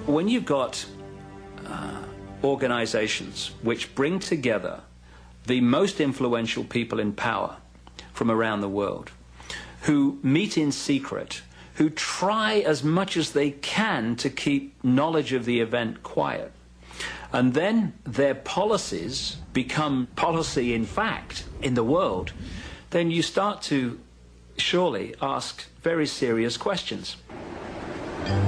When you've got organizations which bring together the most influential people in power from around the world, who meet in secret, who try as much as they can to keep knowledge of the event quiet, and then their policies become policy in fact in the world, then you start to surely ask very serious questions.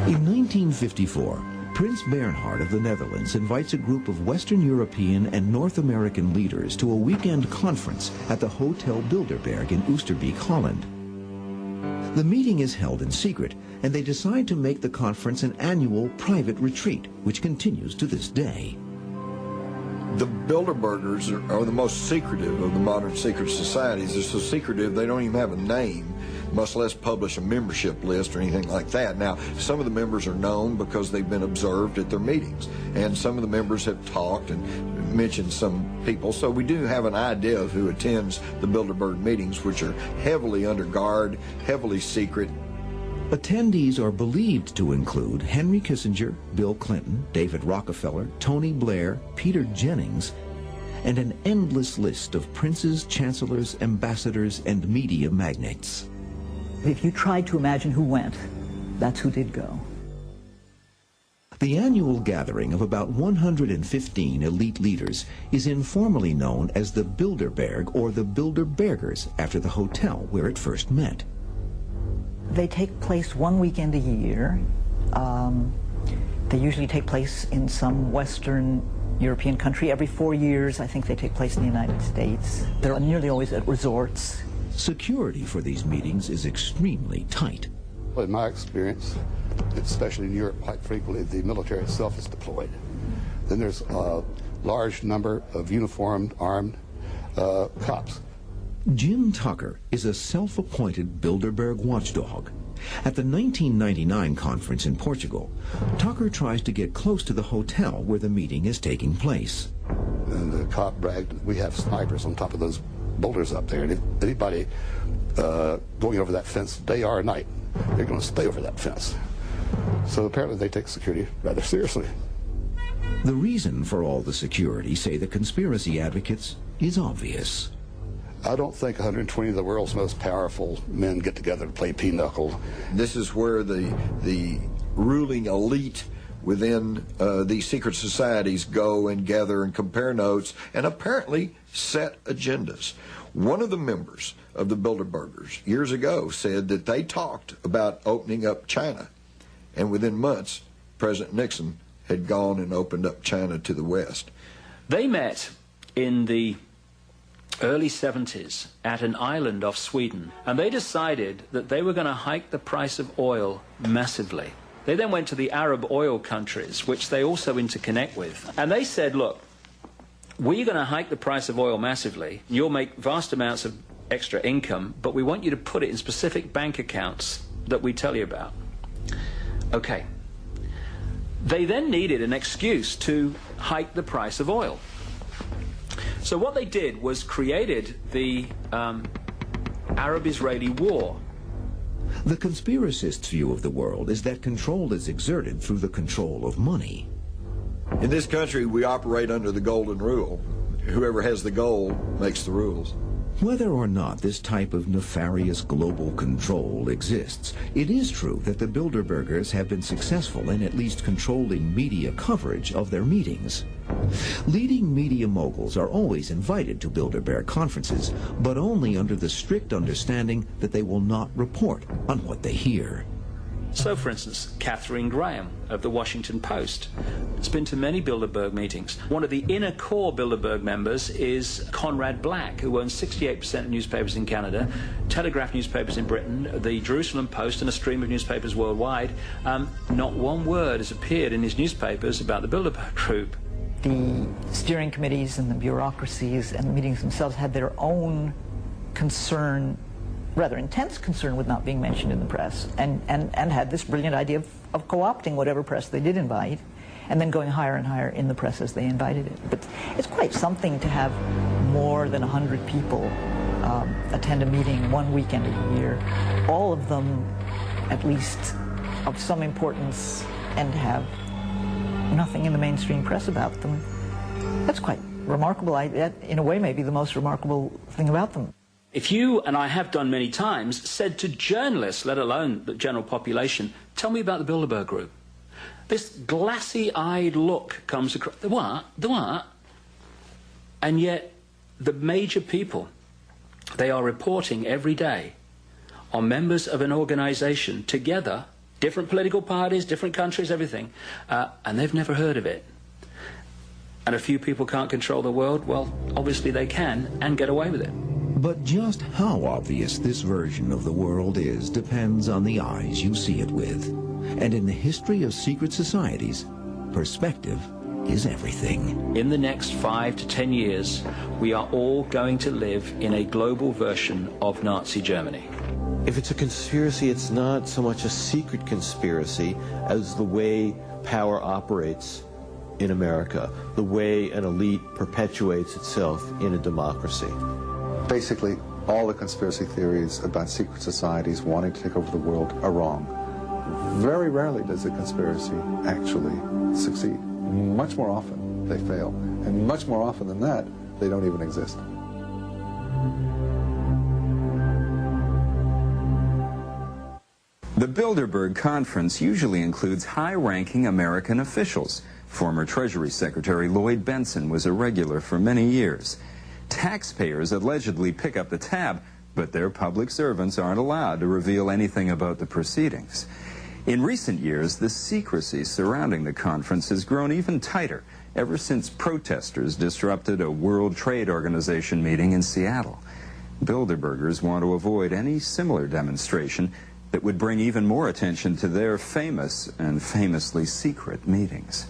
In 1954, Prince Bernhard of the Netherlands invites a group of Western European and North American leaders to a weekend conference at the Hotel Bilderberg in Oosterbeek, Holland. The meeting is held in secret, and they decide to make the conference an annual private retreat, which continues to this day. The Bilderbergers are the most secretive of the modern secret societies. They're so secretive they don't even have a name, much less publish a membership list or anything like that. Now, some of the members are known because they've been observed at their meetings, and some of the members have talked and mentioned some people, so we do have an idea of who attends the Bilderberg meetings, which are heavily under guard, heavily secret. Attendees are believed to include Henry Kissinger, Bill Clinton, David Rockefeller, Tony Blair, Peter Jennings, and an endless list of princes, chancellors, ambassadors, and media magnates. If you tried to imagine who went, that's who did go. The annual gathering of about 115 elite leaders is informally known as the Bilderberg or the Bilderbergers, after the hotel where it first met. They take place one weekend a year. They usually take place in some Western European country. Every 4 years, I think they take place in the United States. They're nearly always at resorts. Security for these meetings is extremely tight. In my experience, especially in Europe, quite frequently the military itself is deployed. Then there's a large number of uniformed, armed cops. Jim Tucker is a self-appointed Bilderberg watchdog. At the 1999 conference in Portugal, Tucker tries to get close to the hotel where the meeting is taking place. And the cop bragged, we have snipers on top of those boulders up there, and if anybody going over that fence day or night, they're going to stay over that fence. So apparently they take security rather seriously. The reason for all the security, say the conspiracy advocates, is obvious. I don't think 120 of the world's most powerful men get together to play pinochle. This is where the ruling elite within these secret societies go and gather and compare notes and apparently set agendas. One of the members of the Bilderbergers years ago said that they talked about opening up China, and within months, President Nixon had gone and opened up China to the West. They met in the early 70s at an island off Sweden, and they decided that they were going to hike the price of oil massively. They then went to the Arab oil countries, which they also interconnect with, and they said, look, we're going to hike the price of oil massively. You'll make vast amounts of extra income, but we want you to put it in specific bank accounts that we tell you about. Okay. They then needed an excuse to hike the price of oil. So what they did was created the Arab-Israeli war. The conspiracists' view of the world is that control is exerted through the control of money. In this country, we operate under the golden rule. Whoever has the gold makes the rules. Whether or not this type of nefarious global control exists, it is true that the Bilderbergers have been successful in at least controlling media coverage of their meetings. Leading media moguls are always invited to Bilderberg conferences, but only under the strict understanding that they will not report on what they hear. So, for instance, Katharine Graham of the Washington Post has been to many Bilderberg meetings. One of the inner core Bilderberg members is Conrad Black, who owns 68% of newspapers in Canada, Telegraph newspapers in Britain, the Jerusalem Post, and a stream of newspapers worldwide. Not one word has appeared in his newspapers about the Bilderberg group. The steering committees and the bureaucracies and the meetings themselves had their own concern, rather intense concern, with not being mentioned in the press, and had this brilliant idea of co-opting whatever press they did invite, and then going higher and higher in the press as they invited it. But it's quite something to have more than 100 people attend a meeting one weekend a year, all of them at least of some importance, and have nothing in the mainstream press about them. That's quite remarkable. That, in a way, may be the most remarkable thing about them. If you, and I have done many times, said to journalists, let alone the general population, tell me about the Bilderberg Group, this glassy-eyed look comes across. The what? The what? And yet, the major people, they are reporting every day on members of an organization together, different political parties, different countries, everything, and they've never heard of it. And a few people can't control the world. Well, obviously they can, and get away with it. But just how obvious this version of the world is depends on the eyes you see it with. And in the history of secret societies, perspective is everything. In the next 5 to 10 years, we are all going to live in a global version of Nazi Germany. If it's a conspiracy, it's not so much a secret conspiracy as the way power operates in America, the way an elite perpetuates itself in a democracy. Basically, all the conspiracy theories about secret societies wanting to take over the world are wrong. Very rarely does a conspiracy actually succeed. Much more often they fail. And much more often than that, they don't even exist. The Bilderberg Conference usually includes high-ranking American officials. Former Treasury Secretary Lloyd Benson was a regular for many years. Taxpayers allegedly pick up the tab, but their public servants aren't allowed to reveal anything about the proceedings. In recent years, the secrecy surrounding the conference has grown even tighter ever since protesters disrupted a World Trade Organization meeting in Seattle. Bilderbergers want to avoid any similar demonstration that would bring even more attention to their famous and famously secret meetings.